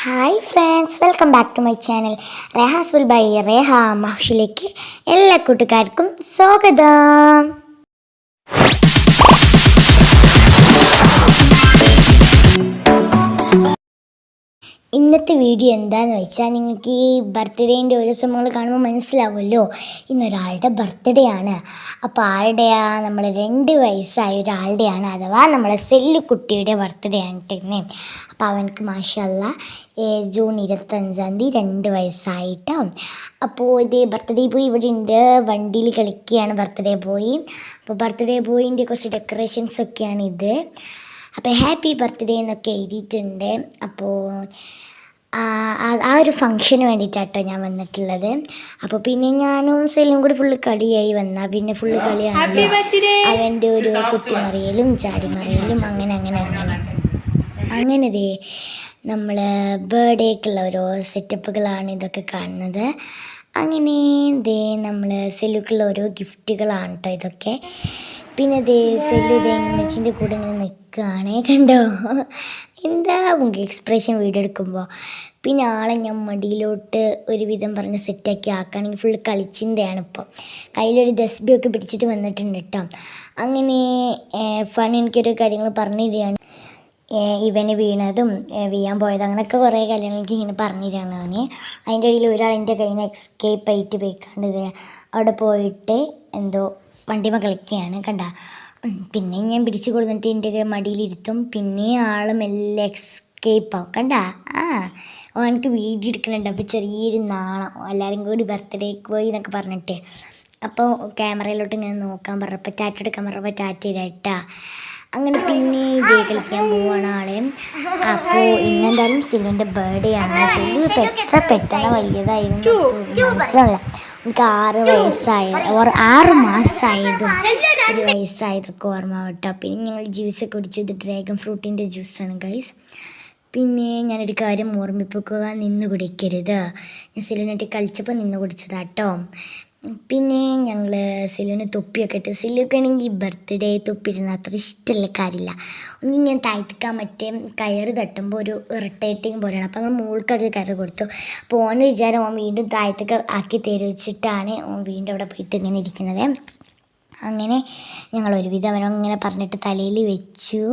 Hi friends, welcome back to my channel Rehas വിൽ by Reha മഹുഷിലേക്ക് എല്ലാ കൂട്ടുകാർക്കും സ്വാഗതം. ഇന്നത്തെ വീഡിയോ എന്താണെന്ന് വെച്ചാൽ നിങ്ങൾക്ക് ഈ ബർത്ത്ഡേൻ്റെ ഓരോ സംഭവങ്ങൾ കാണുമ്പോൾ മനസ്സിലാവുമല്ലോ, ഇന്നൊരാളുടെ ബർത്ത്ഡേ ആണ്. അപ്പോൾ ആരുടെയാ? നമ്മൾ 2 വയസ്സായ ഒരാളുടെയാണ്, അഥവാ നമ്മളെ സെല്ലുക്കുട്ടിയുടെ ബർത്ത്ഡേ ആണ് ഇന്ന്. അപ്പോൾ അവനക്ക് മാഷാഅല്ലാഹ് ജൂൺ 25 2 വയസ്സായിട്ടോ. അപ്പോൾ ഇതേ ബർത്ത്ഡേ ബോയ് ഇവിടെ ഉണ്ട്, വണ്ടിയിൽ കളിക്കുകയാണ് ബർത്ത്ഡേ ബോയ്. അപ്പോൾ ബർത്ത്ഡേ ബോയിൻ്റെ കുറച്ച് ഡെക്കറേഷൻസൊക്കെയാണ് ഇത്. അപ്പോൾ ഹാപ്പി ബർത്ത്ഡേ എന്നൊക്കെ എഴുതിയിട്ടുണ്ട്. അപ്പോൾ ആ ഒരു ഫങ്ഷന് വേണ്ടിയിട്ടാട്ടോ ഞാൻ വന്നിട്ടുള്ളത്. അപ്പോൾ പിന്നെ ഞാനും സെല്ലും കൂടി ഫുള്ള് കളിയായി വന്നാൽ പിന്നെ ഫുള്ള് കളിയാണല്ലോ. അവൻ്റെ ഒരു കുത്തിമറിയലും ചാടിമറിയലും അങ്ങനെ ദേ നമ്മൾ ബർത്ത്ഡേക്കുള്ള ഓരോ സെറ്റപ്പുകളാണ് ഇതൊക്കെ കാണുന്നത്. അങ്ങനെ ദേ നമ്മൾ സെല്ലുക്കുള്ള ഓരോ ഗിഫ്റ്റുകളാണ് കേട്ടോ ഇതൊക്കെ. പിന്നെ ദേ സെല്ലു അമ്മച്ചിൻ്റെ കൂടെ ഇങ്ങനെ നിൽക്കുകയാണേ, കണ്ടോ എന്താ നമുക്ക് എക്സ്പ്രഷൻ വീഡിയോ എടുക്കുമ്പോൾ. പിന്നെ ആളെ ഞാൻ മടിയിലോട്ട് ഒരുവിധം പറഞ്ഞ് സെറ്റാക്കി ആക്കുകയാണെങ്കിൽ ഫുള്ള് കളിച്ചിൻ്റെയാണ്. ഇപ്പോൾ കയ്യിലൊരു ദസ്ബിയൊക്കെ പിടിച്ചിട്ട് വന്നിട്ടുണ്ട് കേട്ടോ. അങ്ങനെ എനിക്കൊരു കാര്യങ്ങൾ പറഞ്ഞു തരികയാണ്. ഇവന് വീണതും വീഴാൻ പോയതും അങ്ങനെയൊക്കെ കുറേ കാര്യങ്ങൾ എനിക്ക് ഇങ്ങനെ പറഞ്ഞു തരികയാണ് അവന്. അതിൻ്റെ ഇടയിൽ ഒരാളെൻ്റെ കയ്യിൽ നിന്ന് എസ്കേപ്പ് ആയിട്ട് പോയിക്കാണ്ട് അവിടെ പോയിട്ട് എന്തോ വണ്ടിമ കളിക്കുകയാണ്, കണ്ട. പിന്നെ ഞാൻ പിടിച്ചു കൊടുത്തിട്ട് എൻ്റെ മടിയിലിരുത്തും, പിന്നെ ആൾ മെല്ലെ എസ്കേപ്പാവും, കണ്ട. എനിക്ക് വീഡിയോ എടുക്കുന്നുണ്ട്. അപ്പോൾ ചെറിയൊരു നാണം, എല്ലാവരും കൂടി ബർത്ത്ഡേക്ക് പോയി എന്നൊക്കെ പറഞ്ഞിട്ട്. അപ്പോൾ ക്യാമറയിലോട്ട് ഇങ്ങനെ നോക്കാൻ പറഞ്ഞപ്പോൾ ടാറ്റ എടുക്കാൻ പറഞ്ഞപ്പോൾ ടാറ്റ ഇരട്ടാ. അങ്ങനെ പിന്നെ ഇതേ കളിക്കാൻ പോവുകയാണ് ആളെ. അപ്പോൾ ഇന്നെന്തായാലും സിലുവിൻ്റെ ബർത്ത്ഡേ ആണ്. സിലു പെട്ടെന്ന് വലിയതായിരുന്നു മനസ്സിലാവില്ല. എനിക്ക് 6 മാസമായതും 1 വയസ്സായതൊക്കെ ഓർമ്മ കേട്ടോ. പിന്നെ ഞങ്ങൾ ജ്യൂസൊക്കെ കുടിച്ചത് ഡ്രാഗൺ ഫ്രൂട്ടിൻ്റെ ജ്യൂസാണ് ഗൈസ്. പിന്നെ ഞാനൊരു കാര്യം ഓർമ്മിപ്പിക്കുക, നിന്ന് കുടിക്കരുത്. ഞാൻ സിലുവിനായിട്ട് കളിച്ചപ്പോൾ നിന്ന് കുടിച്ചതാട്ടോ. പിന്നെ ഞങ്ങൾ സിലുവിന് തൊപ്പിയൊക്കെ ഇട്ട്, സിലുക്കാണെങ്കിൽ ഈ ബർത്ത്ഡേ തൊപ്പിയിരുന്ന അത്ര ഇഷ്ടമുള്ള കാര്യമില്ല. ഒന്ന് ഞാൻ താഴ്ത്തിക്കാൻ മറ്റേ കയറ് തട്ടുമ്പോൾ ഒരു ഇറിറ്റേറ്റിങ് പോലെയാണ്. അപ്പോൾ ഞങ്ങൾ മുകൾക്കൊക്കെ കയറ് കൊടുത്തു. അപ്പോൾ ഓൻ്റെ വിചാരം ഓൻ വീണ്ടും താഴത്തൊക്കെ ആക്കി തരുവച്ചിട്ടാണ് ഓൻ വീണ്ടും അവിടെ പോയിട്ട് ഇങ്ങനെ ഇരിക്കുന്നത്. അങ്ങനെ ഞങ്ങൾ ഒരുവിധം അവനങ്ങനെ പറഞ്ഞിട്ട് തലയിൽ വെച്ചു.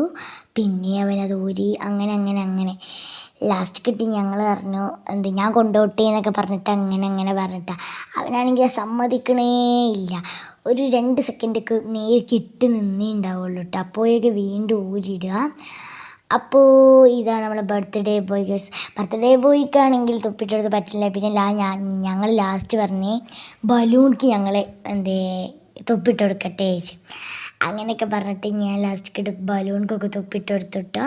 പിന്നെ അവനത് ഊരി അങ്ങനെ ലാസ്റ്റ് കിട്ടി. ഞങ്ങൾ പറഞ്ഞു ഞാൻ കൊണ്ടുപോട്ടെ എന്നൊക്കെ പറഞ്ഞിട്ട് അങ്ങനെ പറഞ്ഞിട്ടാണ്. അവനാണെങ്കിൽ സമ്മതിക്കണേ ഇല്ല. ഒരു 2 സെക്കൻഡൊക്കെ നേരിട്ട് ഇട്ട് നിന്നേ ഉണ്ടാവുള്ളൂ കേട്ടോ. അപ്പോഴൊക്കെ വീണ്ടും ഊരിടുക. അപ്പോൾ ഇതാണ് നമ്മളെ ബർത്ത്ഡേ ബോയ് ഗസ്. ബർത്ത്ഡേ ബോയ്ക്കാണെങ്കിൽ തൊപ്പിട്ടെടുത്ത് പറ്റില്ല. പിന്നെ ഞങ്ങൾ ലാസ്റ്റ് പറഞ്ഞേ ബലൂൺക്ക് ഞങ്ങൾ തൊപ്പിട്ട് കൊടുക്കട്ടെ ചേച്ചി. അങ്ങനെയൊക്കെ പറഞ്ഞിട്ട് ഞാൻ ലാസ്റ്റ് ബലൂൺക്കൊക്കെ തൊപ്പിട്ട് കൊടുത്തിട്ടോ.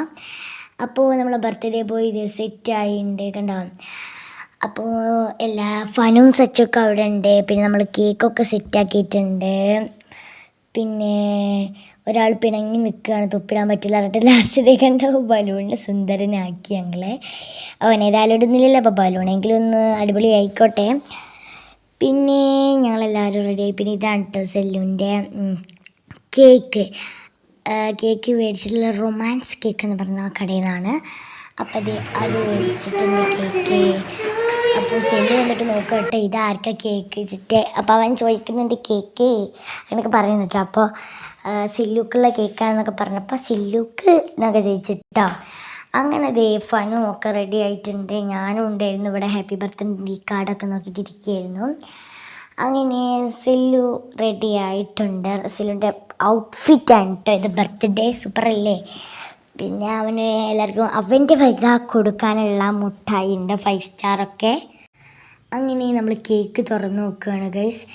അപ്പോൾ നമ്മളെ ബർത്ത്ഡേ ബോയ് ഇത് സെറ്റായിട്ടുണ്ട്, കണ്ടോ. അപ്പോൾ എല്ലാ ഫനും സച്ചൊക്കെ അവിടെ ഉണ്ട്. പിന്നെ നമ്മൾ കേക്കൊക്കെ സെറ്റാക്കിയിട്ടുണ്ട്. പിന്നെ ഒരാൾ പിണങ്ങി നിൽക്കുകയാണ്, തൊപ്പിടാൻ പറ്റില്ല പറഞ്ഞിട്ട് ലാസ്റ്റ് കണ്ടോ ബലൂണിനെ സുന്ദരനാക്കി ഞങ്ങളെ. അവനേതായാലും ഇടുന്നില്ലല്ലോ, അപ്പോൾ ബലൂണെങ്കിലും ഒന്ന് അടിപൊളി ആയിക്കോട്ടെ. പിന്നെ ഞങ്ങളെല്ലാവരും റെഡിയായി. പിന്നെ ഇതാണ് കേട്ടോ സെല്ലുവിൻ്റെ കേക്ക് മേടിച്ചിട്ടുള്ള റൊമാൻസ് കേക്ക് എന്ന് പറഞ്ഞ ആ കടയിൽ നിന്നാണ്. അപ്പോൾ അത് മേടിച്ചിട്ടുണ്ട് കേക്ക്. അപ്പോൾ സെല്ലു വന്നിട്ട് നോക്കട്ടെ ഇത് ആർക്കാ കേക്ക് വെച്ചിട്ട്. അപ്പോൾ അവൻ ചോദിക്കുന്നുണ്ട് കേക്ക് എന്നൊക്കെ പറയുന്നുണ്ട്. അപ്പോൾ സെല്ലുക്കുള്ള കേക്കാണെന്നൊക്കെ പറഞ്ഞപ്പോൾ സെല്ലുക്ക് എന്നൊക്കെ ചോദിച്ചിട്ടോ. അങ്ങനെ ഫനും ഒക്കെ റെഡി ആയിട്ടുണ്ട്. ഞാനും ഉണ്ടായിരുന്നു ഇവിടെ. ഹാപ്പി ബർത്ത്ഡേ കാർഡൊക്കെ നോക്കിയിട്ടിരിക്കുകയായിരുന്നു. അങ്ങനെ സെല്ലു റെഡി ആയിട്ടുണ്ട്. സെല്ലുവിൻ്റെ ഔട്ട്ഫിറ്റാണ് കേട്ടോ ഇത്. ബർത്ത്ഡേ സൂപ്പറല്ലേ. പിന്നെ അവന് എല്ലാവർക്കും അവൻ്റെ വക കൊടുക്കാനുള്ള മുട്ടായി ഉണ്ട്, 5 സ്റ്റാറൊക്കെ. അങ്ങനെ നമ്മൾ കേക്ക് തുറന്ന് നോക്കുകയാണ് ഗൈസ്.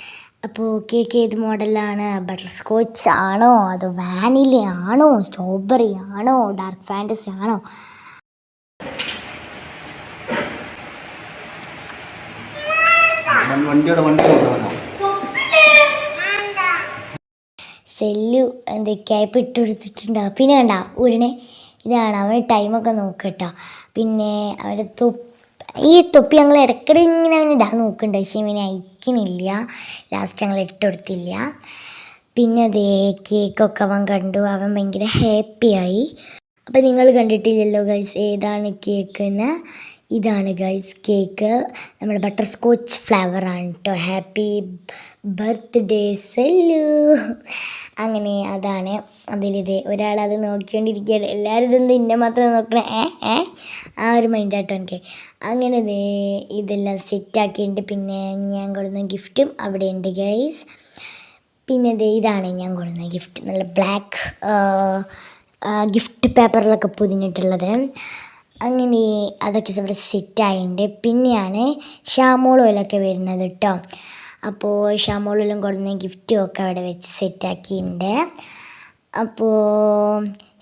അപ്പോൾ കേക്ക് ഏത് മോഡലാണ്? ബട്ടർ സ്കോച്ച് ആണോ അതോ വാനില ആണോ സ്ട്രോബെറി ആണോ ഡാർക്ക് ഫാൻറ്റസി ആണോ? സെല്ലു ക്യാപ്പ് ഇട്ട് കൊടുത്തിട്ടുണ്ടാവും. പിന്നെ കണ്ട ഉടനെ ഇതാണ് അവന് ടൈമൊക്കെ നോക്കട്ടോ. പിന്നെ അവൻ്റെ ഈ തൊപ്പി ഞങ്ങൾ ഇടയ്ക്കിടെ ഇങ്ങനെ അവന് ഇടാൻ നോക്കുന്നുണ്ട്, പക്ഷേ ഇവനെ അയക്കണില്ല. ലാസ്റ്റ് ഞങ്ങൾ ഇട്ട് കൊടുത്തില്ല. പിന്നെ കേക്കൊക്കെ അവൻ കണ്ടു, അവൻ ഭയങ്കര ഹാപ്പിയായി. അപ്പോൾ നിങ്ങൾ കണ്ടിട്ടില്ലല്ലോ ഗൈസ് ഏതാണ് കേക്ക് എന്ന്. ഇതാണ് ഗൈസ് കേക്ക്, നമ്മുടെ ബട്ടർ സ്കോച്ച് ഫ്ലേവറാണ് കേട്ടോ. Happy birthday Sellu. അങ്ങനെ അതാണ് അതിലിത്. ഒരാളത് നോക്കിക്കൊണ്ടിരിക്കുകയാണ്. എല്ലാവരും ഇതെന്ത് ഇന്നെ മാത്രം നോക്കണേ ആ ഒരു മൈൻഡാട്ടോ എനിക്ക്. അങ്ങനെ ഇതെല്ലാം സെറ്റാക്കിയിട്ടുണ്ട്. പിന്നെ ഞാൻ കൊടുക്കുന്ന ഗിഫ്റ്റും അവിടെ ഉണ്ട് ഗൈസ്. പിന്നെ ഇതാണ് ഞാൻ കൊടുക്കുന്ന ഗിഫ്റ്റ്, നല്ല ബ്ലാക്ക് ഗിഫ്റ്റ് പേപ്പറിലൊക്കെ പൊതിഞ്ഞിട്ടുള്ളത്. അങ്ങനെ അതൊക്കെ ഇവിടെ സെറ്റായിട്ടുണ്ട്. പിന്നെയാണ് ഷാമോളോയിലൊക്കെ വരുന്നത് കേട്ടോ. അപ്പോൾ ഷാമോളിലും കൊടുക്കുന്ന ഗിഫ്റ്റും ഒക്കെ അവിടെ വെച്ച് സെറ്റാക്കിയിട്ടുണ്ട്. അപ്പോൾ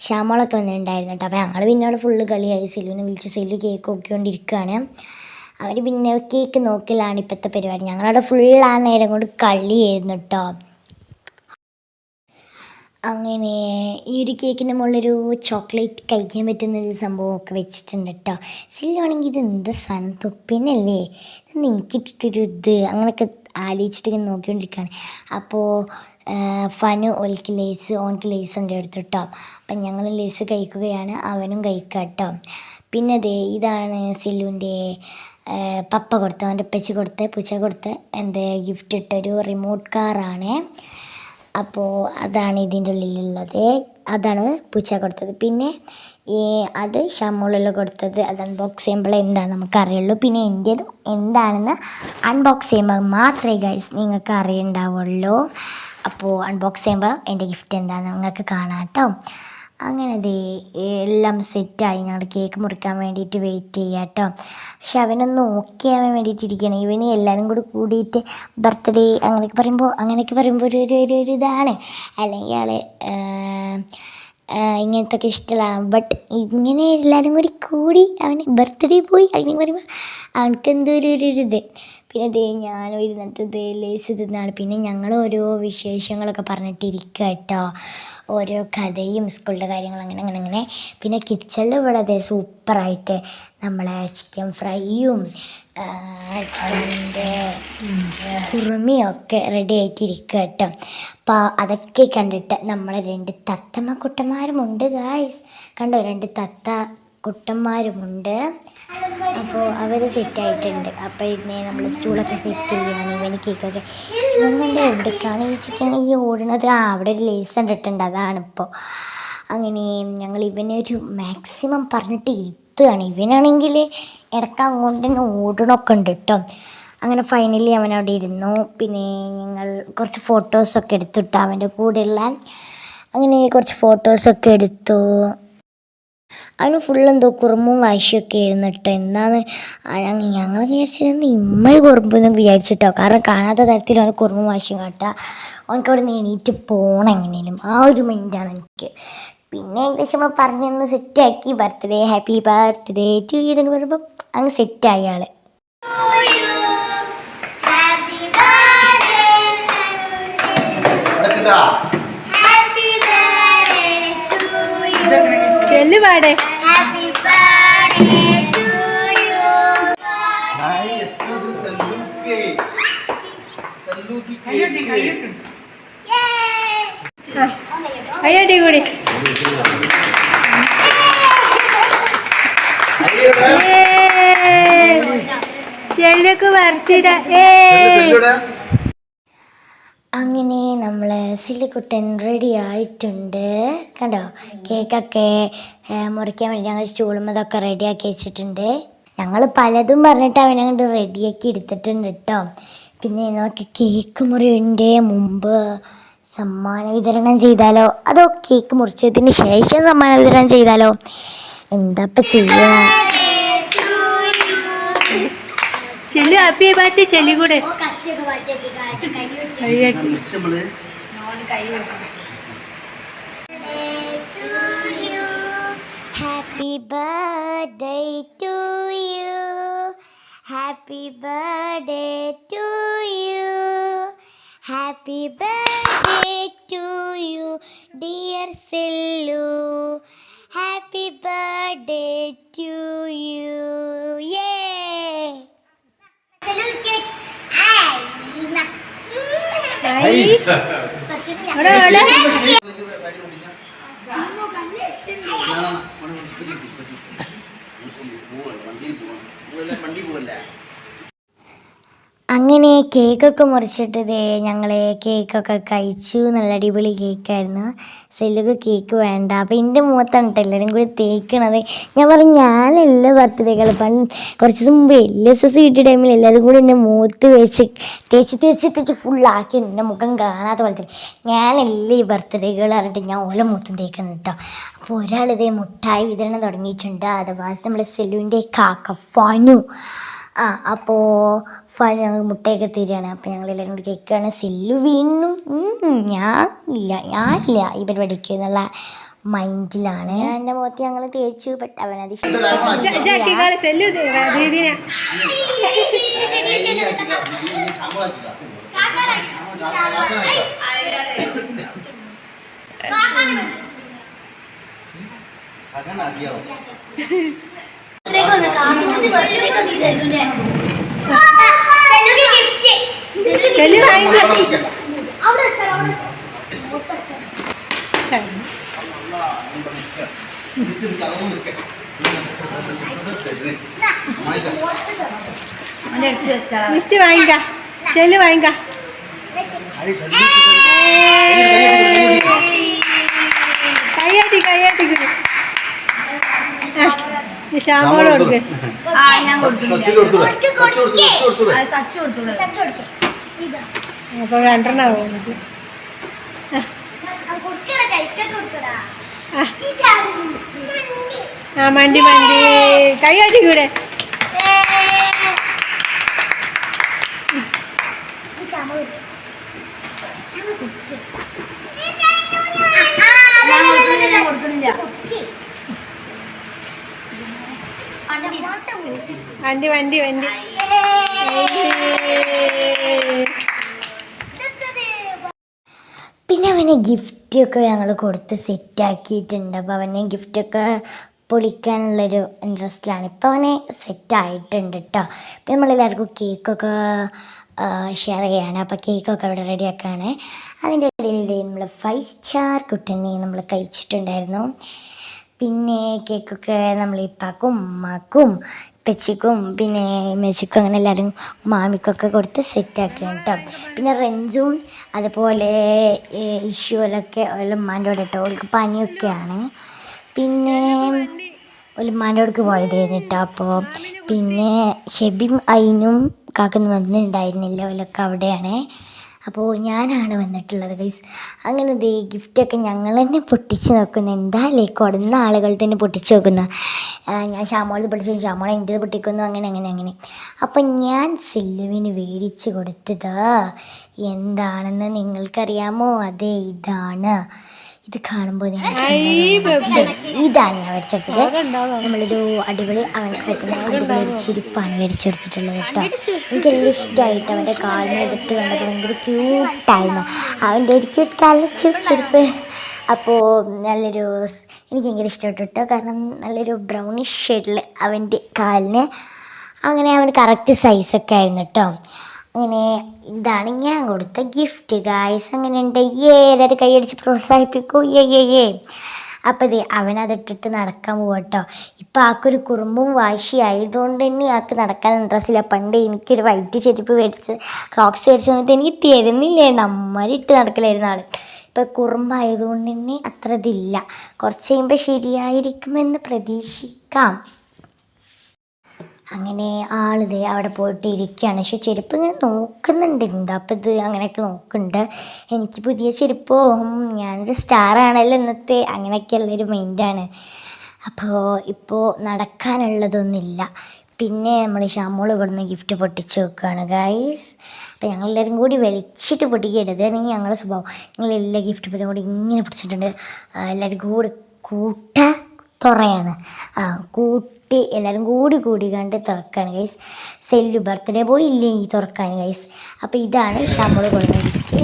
ഷാമോളൊക്കെ വന്നിട്ടുണ്ടായിരുന്നു കേട്ടോ. അപ്പോൾ ഞങ്ങൾ പിന്നെ അവിടെ ഫുള്ള് കളിയായി. സെല്ലുവിനെ വിളിച്ച് സെല്ലു കേക്ക് നോക്കിക്കൊണ്ടിരിക്കുകയാണ്. അവർ പിന്നെ കേക്ക് നോക്കലാണ് ഇപ്പോഴത്തെ പരിപാടി. ഞങ്ങളവിടെ ഫുൾ ആ നേരം കൊണ്ട് കളിയായിരുന്നു കേട്ടോ. അങ്ങനെ ഈ ഒരു കേക്കിൻ്റെ മുകളിലൊരു ചോക്ലേറ്റ് കഴിക്കാൻ പറ്റുന്നൊരു സംഭവമൊക്കെ വെച്ചിട്ടുണ്ട് കേട്ടോ. സെല്ലുവാണെങ്കിൽ ഇത് എന്ത് സാധനം, തൊപ്പിനല്ലേ ഇത് എനിക്കിട്ടിട്ടൊരു ഇത് അങ്ങനെയൊക്കെ ആലോചിച്ചിട്ട് ഇങ്ങനെ നോക്കിക്കൊണ്ടിരിക്കുകയാണ്. അപ്പോൾ ഫനു ഓൽക്ക് ലേസ്, ഓൻക്ക് ലേസ് ഉണ്ട് എടുത്തു കേട്ടോ. അപ്പം ഞങ്ങൾ ലേസ് കഴിക്കുകയാണ്, അവനും കഴിക്കുക കേട്ടോ. പിന്നെ ഇതാണ് സെല്ലുവിൻ്റെ പപ്പ കൊടുത്ത, അവൻ്റെ ഉപ്പച്ചി കൊടുത്ത് പൂച്ച കൊടുത്ത് ഗിഫ്റ്റ് ഇട്ടൊരു റിമോട്ട് കാറാണ്. അപ്പോൾ അതാണ് ഇതിൻ്റെ ഉള്ളിലുള്ളത്. അതാണ് പൂച്ച കൊടുത്തത്. പിന്നെ അത് ഷാമോളിൽ കൊടുത്തത്. അത് അൺബോക്സ് ചെയ്യുമ്പോൾ എന്താണെന്ന് നമുക്കറിയുള്ളൂ. പിന്നെ എൻ്റേതും എന്താണെന്ന് അൺബോക്സ് ചെയ്യുമ്പോൾ മാത്രമേ ഗൈസ് നിങ്ങൾക്ക് അറിയുണ്ടാവുള്ളൂ. അപ്പോൾ അൺബോക്സ് ചെയ്യുമ്പോൾ എൻ്റെ ഗിഫ്റ്റ് എന്താണെന്ന് നിങ്ങൾക്ക് കാണാം കേട്ടോ. അങ്ങനെ എല്ലാം സെറ്റായി. ഞങ്ങൾ കേക്ക് മുറിക്കാൻ വേണ്ടിയിട്ട് വെയിറ്റ് ചെയ്യുക കേട്ടോ. പക്ഷെ അവനൊന്ന് ഓക്കെ ആവാൻ വേണ്ടിയിട്ടിരിക്കുകയാണ്. ഇവന് എല്ലാവരും കൂടിയിട്ട് ബർത്ത്ഡേ അങ്ങനെയൊക്കെ പറയുമ്പോൾ ഒരു ഇതാണ്. അല്ലെങ്കിൽ ആൾ ഇങ്ങനത്തൊക്കെ ഇഷ്ടമാണ്. ബട്ട് ഇങ്ങനെ എല്ലാവരും കൂടി അവന് ബർത്ത്ഡേ പോയി അല്ലെങ്കിൽ പറയുമ്പോൾ അവനക്ക് എന്തോ ഒരു ഇത്. പിന്നെ ഞാനും ഇരുന്നിട്ട് ലേസ് തിന്നാണ്. പിന്നെ ഞങ്ങൾ ഓരോ വിശേഷങ്ങളൊക്കെ പറഞ്ഞിട്ടിരിക്കുക കേട്ടോ. ഓരോ കഥയും സ്കൂളിൻ്റെ കാര്യങ്ങൾ അങ്ങനെ. പിന്നെ കിച്ചണിൽ ഇവിടെ സൂപ്പറായിട്ട് നമ്മളെ ചിക്കൻ ഫ്രൈയും ചിക്കൻ്റെ കുറുമിയൊക്കെ റെഡി ആയിട്ടിരിക്കുക കേട്ടോ. അപ്പോൾ അതൊക്കെ കണ്ടിട്ട് നമ്മളെ 2 തത്തമ്മ കുട്ടന്മാരുമുണ്ട് ഗായ്സ്. കണ്ടോ, 2 തത്ത കുട്ടന്മാരുമുണ്ട്. അപ്പോൾ അവർ സെറ്റായിട്ടുണ്ട്. അപ്പോൾ ഇതിനെ നമ്മൾ സ്റ്റൂളൊക്കെ സെറ്റ് ചെയ്യുകയാണ്. ഇവന് കേക്കൊക്കെ ഇവങ്ങളുടെ എവിടേക്കാണ് ഈ ചിക്കൻ ഈ ഓടുന്നത്? അവിടെ ഒരു ലേസ് കണ്ടിട്ടുണ്ട്, അതാണിപ്പോൾ. അങ്ങനെ ഞങ്ങൾ ഇവനൊരു മാക്സിമം പറഞ്ഞിട്ട് ഇരുത്തുകയാണ്. ഇവനാണെങ്കിൽ ഇടയ്ക്ക് അങ്ങോട്ട് തന്നെ ഓടണമൊക്കെ ഉണ്ട് കേട്ടോ. അങ്ങനെ ഫൈനലി അവനവിടെ ഇരുന്നു. പിന്നെ ഞങ്ങൾ കുറച്ച് ഫോട്ടോസൊക്കെ എടുത്തിട്ടു അവൻ്റെ കൂടെയുള്ള. അങ്ങനെ കുറച്ച് ഫോട്ടോസൊക്കെ എടുത്തു. അവന് ഫുള്ളെന്തോ കുറുമ്പും വാശിയൊക്കെ ആയിരുന്നു കേട്ടോ. എന്താണ് ഞങ്ങൾ വിചാരിച്ചത് ഇമ്മൊരു കുറുമ്പെന്ന് വിചാരിച്ചിട്ടോ. കാരണം കാണാത്ത തരത്തിൽ അവന് കുറുമ്പും വാശിയും കാട്ടുക. അവനക്ക് അവിടെ നിന്ന് എണീറ്റ് പോകണം എങ്ങനെയും, ആ ഒരു മൈൻഡാണ് എനിക്ക്. പിന്നെ ഏകദേശം നമ്മൾ പറഞ്ഞൊന്ന് സെറ്റാക്കി. Birthday happy birthday to you എന്നൊക്കെ പറയുമ്പോൾ അങ്ങ് സെറ്റായി ആൾ. പാടേ അയ്യടി കൂടി ചെല്ലൊക്കെ വരച്ചിട. അങ്ങനെ നമ്മൾ സില്ലിക്കുട്ടൻ റെഡി ആയിട്ടുണ്ട്. കണ്ടോ, കേക്കൊക്കെ മുറിക്കാൻ വേണ്ടി ഞങ്ങൾ സ്റ്റൂളുമതൊക്കെ റെഡിയാക്കി വെച്ചിട്ടുണ്ട്. ഞങ്ങൾ പലതും പറഞ്ഞിട്ട് അവനങ്ങോട്ട് റെഡിയാക്കി എടുത്തിട്ടുണ്ട് കേട്ടോ. പിന്നെ നമുക്ക് കേക്ക് മുറിയുടെ മുമ്പ് സമ്മാന വിതരണം ചെയ്താലോ, അതോ കേക്ക് മുറിച്ചതിന് ശേഷം സമ്മാന വിതരണം ചെയ്താലോ? എന്താ ഇപ്പം ചെയ്യുക? ചെല്ലു ഹാപ്പി ബർത്ത്ഡേ ചെല്ലു കൂടെ. Happy birthday to you. Happy birthday to you. Happy birthday to you, dear Sellu. Happy birthday to you. Yay! Sellu cake. Hey. അങ്ങനെ കേക്കൊക്കെ മുറിച്ചിട്ട് ഞങ്ങൾ കേക്കൊക്കെ കഴിച്ചു. നല്ല അടിപൊളി കേക്കായിരുന്നു. സെല്ലുക്ക് കേക്ക് വേണ്ട, അപ്പോൾ എൻ്റെ മുഖത്താണ് എല്ലാവരും കൂടി തേക്കണത്. ഞാൻ പറഞ്ഞു ഞാനല്ല ബർത്ത്ഡേകൾ കുറച്ച് ദിവസം മുമ്പ് LSS കിട്ടിയ ടൈമിൽ എല്ലാവരും കൂടി എൻ്റെ മുഖത്ത് തേച്ച് ഫുള്ളാക്കി എൻ്റെ മുഖം കാണാത്ത പോലത്തെ. ഞാനല്ല ഈ ബർത്ത്ഡേകൾ പറഞ്ഞിട്ട് ഞാൻ ഓല മുഖത്തും തേക്കുന്നു കേട്ടോ. അപ്പോൾ ഒരാളിതേ മുട്ടായി വിതരണം തുടങ്ങിയിട്ടുണ്ട്. അഥവാ നമ്മുടെ സെല്ലുവിൻ്റെ കാക്ക ഫനു. അപ്പോൾ ഞങ്ങൾ മുട്ടയൊക്കെ തരികയാണ്. അപ്പോൾ ഞങ്ങളെല്ലാവരും കൂടി കേൾക്കുകയാണ്. സെല്ലു വീണു. ഞാനില്ല ഈ പരിപാടിക്ക് എന്നുള്ള മൈൻഡിലാണ്. എൻ്റെ മുഖത്ത് ഞങ്ങൾ തേച്ചു. ബട്ട് അവനത് ഗിഫ്റ്റ് വാങ്ങിക്കാം. ചെല്ലു വാങ്ങിക്കാം. കയ്യാട്ടി ശ്യാമോട് കൊടുക്ക്. അപ്പൊ 2 പോകുന്നത്. മണ്ടി കൈയാട്ടി കൂടെ. വണ്ടി പിന്നെ അവന് ഗിഫ്റ്റൊക്കെ ഞങ്ങൾ കൊടുത്ത് സെറ്റാക്കിയിട്ടുണ്ട്. അപ്പോൾ അവന് ഗിഫ്റ്റൊക്കെ പൊളിക്കാനുള്ളൊരു ഇൻട്രസ്റ്റിലാണ്. ഇപ്പോൾ അവനെ സെറ്റായിട്ടുണ്ട് കേട്ടോ. ഇപ്പം നമ്മളെല്ലാവർക്കും കേക്കൊക്കെ ഷെയർ ചെയ്യുകയാണ്. അപ്പോൾ കേക്കൊക്കെ അവിടെ റെഡിയാക്കുകയാണ്. അതിൻ്റെ ഇടയിൽ നമ്മൾ 5 സ്റ്റാർ കുട്ടനെ നമ്മൾ കഴിച്ചിട്ടുണ്ടായിരുന്നു. പിന്നെ കേക്കൊക്കെ നമ്മൾ ഇപ്പാക്കും ഉമ്മാക്കും പെച്ചിക്കും പിന്നെ മെച്ചിക്കും അങ്ങനെ എല്ലാവരും മാമിക്കൊക്കെ കൊടുത്ത് സെറ്റാക്കിയാണ് കേട്ടോ. പിന്നെ റെഞ്ചും അതുപോലെ ഇഷ്യൂലൊക്കെ ഉമ്മാൻ്റെ കൂടെ കേട്ടോ. അവൾക്ക് പനിയൊക്കെയാണ്. പിന്നെ ഉമ്മാൻ്റെ അടുക്ക് പോയതായിരുന്നു കേട്ടോ. അപ്പോൾ പിന്നെ ഷെബിം അയിനും കാക്കൊന്നും വന്നിട്ടുണ്ടായിരുന്നില്ല. അവരൊക്കെ അവിടെയാണ്. അപ്പോൾ ഞാനാണ് വന്നിട്ടുള്ളത് ഗൈസ്. അങ്ങനെ ഗിഫ്റ്റൊക്കെ ഞങ്ങൾ തന്നെ പൊട്ടിച്ച് നോക്കുന്നു. എന്തായാലേ കൊടുന്ന ആളുകൾ തന്നെ പൊട്ടിച്ച് നോക്കുന്ന. ഞാൻ ഷാമോളത് പൊട്ടിച്ചു, ഷാമോളെ എൻ്റേത് പൊട്ടിക്കുന്നു, അങ്ങനെ. അപ്പം ഞാൻ സെല്ലുവിന് മേടിച്ച് കൊടുത്തത് എന്താണെന്ന് നിങ്ങൾക്കറിയാമോ? അതെ, ഇതാണ്. ഇത് കാണുമ്പോൾ ഇതാണ് ഞാൻ മേടിച്ചെടുത്തത്. നമ്മളൊരു അടിപൊളി അവൻ്റെ പറ്റുന്ന അടിപൊളി ഒരു ചെരുപ്പാണ് മേടിച്ചെടുത്തിട്ടുള്ളത് കേട്ടോ. എനിക്കെല്ലാം ഇഷ്ടമായിട്ട് അവൻ്റെ കാലിനെതിട്ട് കണ്ടപ്പോൾ ഭയങ്കര ക്യൂട്ടായിരുന്നു. അവൻ്റെ ഒരു ക്യൂട്ട് കാലിന് ക്യൂട്ട് ചെരുപ്പ്. അപ്പോൾ എനിക്ക് ഭയങ്കര ഇഷ്ടപ്പെട്ടു കേട്ടോ. കാരണം നല്ലൊരു ബ്രൗണിഷ് ഷെയ്ഡിൽ അവൻ്റെ കാലിന് അങ്ങനെ അവന് കറക്റ്റ് സൈസൊക്കെ ആയിരുന്നു കേട്ടോ. അങ്ങനെ ഇതാണ് ഞാൻ കൊടുത്ത ഗിഫ്റ്റ് ഗായ്സ്. അങ്ങനെയുണ്ട്. എല്ലാവരും കൈയടിച്ച് പ്രോത്സാഹിപ്പിക്കൂ. അപ്പോൾ അവനതിട്ടിട്ട് നടക്കാൻ പോകട്ടോ. ഇപ്പം ആൾക്കൊരു കുറുമ്പും വാശി ആയതുകൊണ്ട് തന്നെ ആൾക്ക് നടക്കാൻ ഇൻട്രസ്റ്റ് ഇല്ല. പണ്ട് എനിക്കൊരു വൈറ്റ് ചെരുപ്പ് മേടിച്ച് ക്രോക്സ് മേടിച്ച സമയത്ത് എനിക്ക് തരുന്നില്ലായിരുന്നു. അമ്മരിട്ട് നടക്കലായിരുന്നു ആൾ. ഇപ്പം കുറുമ്പായതുകൊണ്ട് തന്നെ അത്ര ഇതില്ല. കുറച്ച് കഴിയുമ്പോൾ ശരിയായിരിക്കുമെന്ന് പ്രതീക്ഷിക്കാം. അങ്ങനെ ആളിത് അവിടെ പോയിട്ട് ഇരിക്കുകയാണ്. പക്ഷെ ചെരുപ്പ് ഇങ്ങനെ നോക്കുന്നുണ്ട്, എന്താ അപ്പം ഇത് അങ്ങനെയൊക്കെ നോക്കുന്നുണ്ട്. എനിക്ക് പുതിയ ചെരുപ്പോ, ഞാനൊരു സ്റ്റാറാണല്ലോ ഇന്നത്തെ, അങ്ങനെയൊക്കെയുള്ളൊരു മൈൻഡാണ്. അപ്പോൾ ഇപ്പോൾ നടക്കാനുള്ളതൊന്നുമില്ല. പിന്നെ നമ്മൾ ഷാമോൾ ഇവിടുന്ന് ഗിഫ്റ്റ് പൊട്ടിച്ച് വെക്കുകയാണ് ഗൈസ്. അപ്പോൾ ഞങ്ങളെല്ലാവരും കൂടി വലിച്ചിട്ട് പൊട്ടിക്കരുത്, അല്ലെങ്കിൽ ഞങ്ങളുടെ സ്വഭാവം. ഞങ്ങളെല്ലാ ഗിഫ്റ്റ് പൊട്ടും കൂടി ഇങ്ങനെ പിടിച്ചിട്ടുണ്ട്. എല്ലാവരും കൂടി തുറയാണ്. എല്ലാവരും കൂടി കണ്ട് തുറക്കാണ് ഗൈസ്. സെല്ലു ബർത്ത്ഡേ ബോയ് ഇല്ലേ ഈ തുറക്കാൻ ഗൈസ്. അപ്പോൾ ഇതാണ് ഷാമോൾ കൊടുക്കുന്ന ഗിഫ്റ്റ്.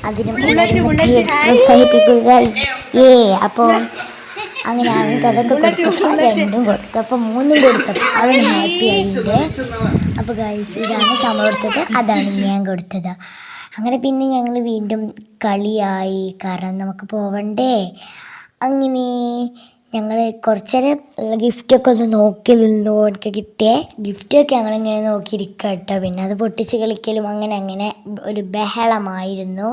അതിനും പ്രോത്സാഹിപ്പിക്കുക. അപ്പോൾ അങ്ങനെ അവൻക്ക് അതൊക്കെ കൊടുത്തു. 2 കൊടുത്തു. അപ്പോൾ 3 കൊടുത്തപ്പോൾ അവൻ ഹാപ്പി ആയിട്ടുണ്ട്. അപ്പോൾ ഗൈസ് ഇതാണ് ഷാമോൾ കൊടുത്തത്, അതാണ് ഞാൻ കൊടുത്തത്. അങ്ങനെ പിന്നെ ഞങ്ങൾ വീണ്ടും കളിയായി, കാരണം നമുക്ക് പോവണ്ടേ. അങ്ങനെ ഞങ്ങൾ കുറച്ചേരം ഗിഫ്റ്റൊക്കെ ഒന്ന് നോക്കി നിന്നു. എനിക്ക് കിട്ടിയ ഗിഫ്റ്റൊക്കെ ഞങ്ങളിങ്ങനെ നോക്കിയിരിക്കുക കേട്ടോ. പിന്നെ അത് പൊട്ടിച്ച് കളിക്കലും അങ്ങനെ ഒരു ബഹളമായിരുന്നു.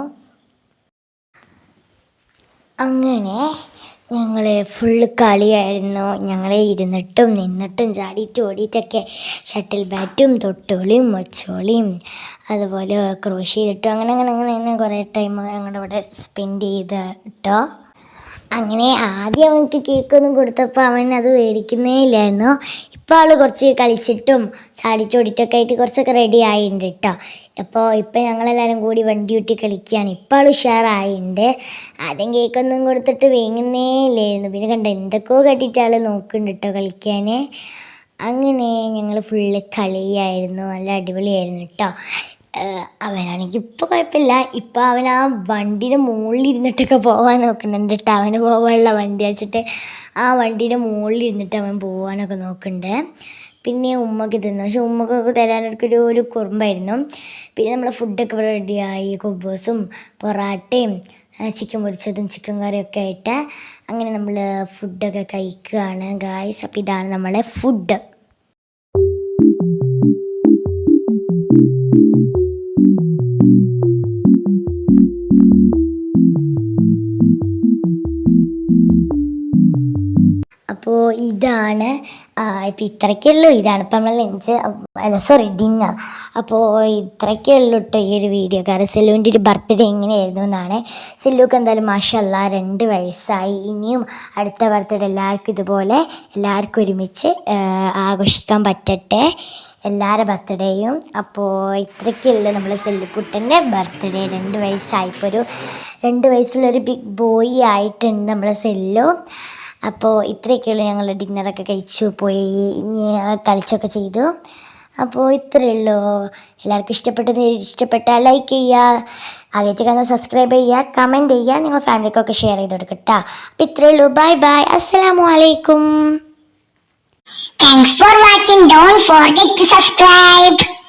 അങ്ങനെ ഞങ്ങൾ ഫുള്ള് കളിയായിരുന്നു. ഞങ്ങൾ ഇരുന്നിട്ടും നിന്നിട്ടും ചാടിയിട്ടും ഓടിയിട്ടൊക്കെ ഷട്ടിൽ ബാറ്റും തൊട്ടോളിയും മൊച്ചോളിയും അതുപോലെ ക്രോഷ് ചെയ്തിട്ടും അങ്ങനെ കുറേ ടൈം ഞങ്ങളുടെ ഇവിടെ സ്പെൻഡ് ചെയ്ത് കേട്ടോ. അങ്ങനെ ആദ്യം അവനക്ക് കേക്കൊന്നും കൊടുത്തപ്പോൾ അവൻ അത് മേടിക്കുന്നേ ഇല്ലായിരുന്നു. ഇപ്പോൾ ആൾ കുറച്ച് കളിച്ചിട്ടും ചാടിച്ചോടിയിട്ടൊക്കെ ആയിട്ട് കുറച്ചൊക്കെ റെഡി ആയിട്ടുണ്ട് കേട്ടോ. ഇപ്പം ഞങ്ങളെല്ലാവരും കൂടി വണ്ടി ഊട്ടി കളിക്കുകയാണ്. ഇപ്പോൾ ആൾ ഉഷാറായിട്ടുണ്ട്. ആദ്യം കേക്കൊന്നും കൊടുത്തിട്ട് വേങ്ങുന്നേ ഇല്ലായിരുന്നു. പിന്നെ കണ്ട എന്തൊക്കെയോ കെട്ടിയിട്ട് ആൾ നോക്കുന്നുണ്ട് കേട്ടോ കളിക്കാൻ. അങ്ങനെ ഞങ്ങൾ ഫുള്ള് കളിയായിരുന്നു. നല്ല അടിപൊളിയായിരുന്നു കേട്ടോ. അവനാണെങ്കിൽ ഇപ്പോൾ കുഴപ്പമില്ല. ഇപ്പം അവൻ ആ വണ്ടീൻ്റെ മുകളിൽ ഇരുന്നിട്ടൊക്കെ പോകാൻ നോക്കുന്നുണ്ട് കേട്ടോ. അവന് പോകാനുള്ള വണ്ടി വെച്ചിട്ട് ആ വണ്ടീൻ്റെ മുകളിൽ ഇരുന്നിട്ട് അവൻ പോകാനൊക്കെ നോക്കുന്നുണ്ട്. പിന്നെ ഉമ്മക്ക് തിന്നു. പക്ഷെ ഉമ്മക്കൊക്കെ തരാനൊരു കുറുമ്പായിരുന്നു. പിന്നെ നമ്മളെ ഫുഡൊക്കെ റെഡിയായി. കുബൂസും പൊറാട്ടയും ചിക്കൻ പൊരിച്ചതും ചിക്കൻ കറിയൊക്കെ ആയിട്ട് അങ്ങനെ നമ്മൾ ഫുഡൊക്കെ കഴിക്കുകയാണ് ഗായ്സ്. അപ്പോൾ ഇതാണ് നമ്മളെ ഫുഡ്. അപ്പോൾ ഇതാണ് ഇപ്പം ഇത്രയ്ക്കുള്ളൂ. ഇതാണ് ഇപ്പം നമ്മൾ ലഞ്ച് ഡിന്നർ. അപ്പോൾ ഇത്രയ്ക്കേ ഉള്ളൂ കേട്ടോ ഈ ഒരു വീഡിയോ. കാരണം സെല്ലുവിൻ്റെ ഒരു ബർത്ത്ഡേ എങ്ങനെയായിരുന്നു എന്നാണ്. സെല്ലുക്ക് എന്തായാലും മാഷല്ലാ 2 വയസ്സായി. ഇനിയും അടുത്ത ബർത്ത്ഡേ എല്ലാവർക്കും ഒരുമിച്ച് ആഘോഷിക്കാൻ പറ്റട്ടെ എല്ലാവരുടെ ബർത്ത്ഡേയും. അപ്പോൾ ഇത്രയ്ക്കുള്ളൂ നമ്മൾ സെല്ലുക്കുട്ടൻ്റെ ബർത്ത്ഡേ. 2 വയസ്സായിപ്പോൾ ഒരു 2 വയസ്സുള്ളൊരു ബിഗ് ബോയ് ആയിട്ടുണ്ട് നമ്മളെ സെല്ലു. അപ്പോൾ ഇത്രയൊക്കെയുള്ളൂ. ഞങ്ങൾ ഡിന്നറൊക്കെ കഴിച്ചു പോയി കളിച്ചൊക്കെ ചെയ്തു. അപ്പോൾ ഇത്രയേ ഉള്ളൂ. എല്ലാവർക്കും ഇഷ്ടപ്പെട്ടാൽ ലൈക്ക് ചെയ്യുക, ആദ്യമായിട്ട് കാണുന്നത് സബ്സ്ക്രൈബ് ചെയ്യുക, കമൻറ്റ് ചെയ്യുക, നിങ്ങൾ ഫാമിലിക്കൊക്കെ ഷെയർ ചെയ്ത് കൊടുക്കുക കേട്ടോ. അപ്പോൾ ഇത്രയേ ഉള്ളൂ. ബൈ. അസ്സലാമു അലൈക്കും. Thanks for watching. Don't forget to subscribe.